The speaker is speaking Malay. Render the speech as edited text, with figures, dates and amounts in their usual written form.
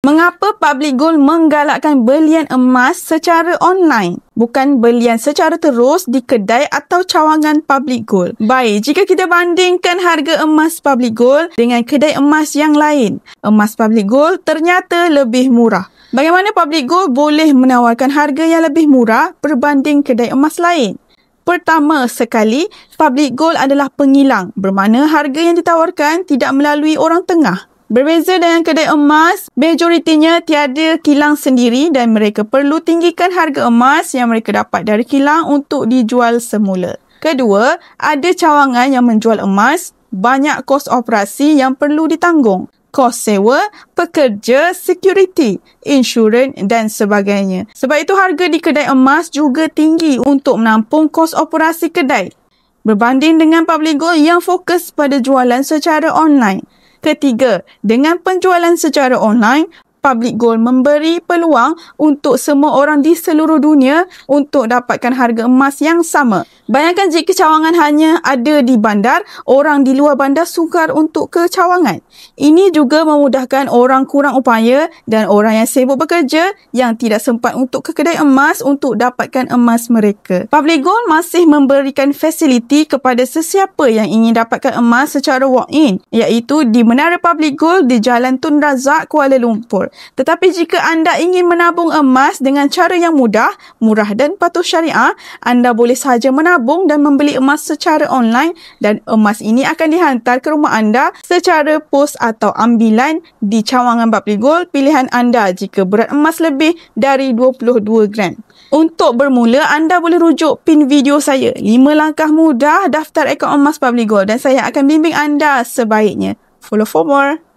Mengapa Public Gold menggalakkan belian emas secara online? Bukan belian secara terus di kedai atau cawangan Public Gold. Baik, jika kita bandingkan harga emas Public Gold dengan kedai emas yang lain, emas Public Gold ternyata lebih murah. Bagaimana Public Gold boleh menawarkan harga yang lebih murah berbanding kedai emas lain? Pertama sekali, Public Gold adalah pengilang, bermakna harga yang ditawarkan tidak melalui orang tengah. Berbeza dengan kedai emas, majoritinya tiada kilang sendiri dan mereka perlu tinggikan harga emas yang mereka dapat dari kilang untuk dijual semula. Kedua, ada cawangan yang menjual emas, banyak kos operasi yang perlu ditanggung. Kos sewa, pekerja, security, insurans dan sebagainya. Sebab itu harga di kedai emas juga tinggi untuk menampung kos operasi kedai. Berbanding dengan Public Gold yang fokus pada jualan secara online. Ketiga, dengan penjualan secara online, Public Gold memberi peluang untuk semua orang di seluruh dunia untuk dapatkan harga emas yang sama. Bayangkan jika cawangan hanya ada di bandar, orang di luar bandar sukar untuk ke cawangan. Ini juga memudahkan orang kurang upaya dan orang yang sibuk bekerja yang tidak sempat untuk ke kedai emas untuk dapatkan emas mereka. Public Gold masih memberikan fasiliti kepada sesiapa yang ingin dapatkan emas secara walk-in, iaitu di Menara Public Gold di Jalan Tun Razak, Kuala Lumpur. Tetapi jika anda ingin menabung emas dengan cara yang mudah, murah dan patuh syariah, anda boleh sahaja menabung dan membeli emas secara online dan emas ini akan dihantar ke rumah anda secara pos atau ambilan di cawangan Public Gold pilihan anda jika berat emas lebih dari 22 gram. Untuk bermula, anda boleh rujuk pin video saya 5 langkah mudah daftar akaun emas Public Gold dan saya akan bimbing anda sebaiknya. Follow for more.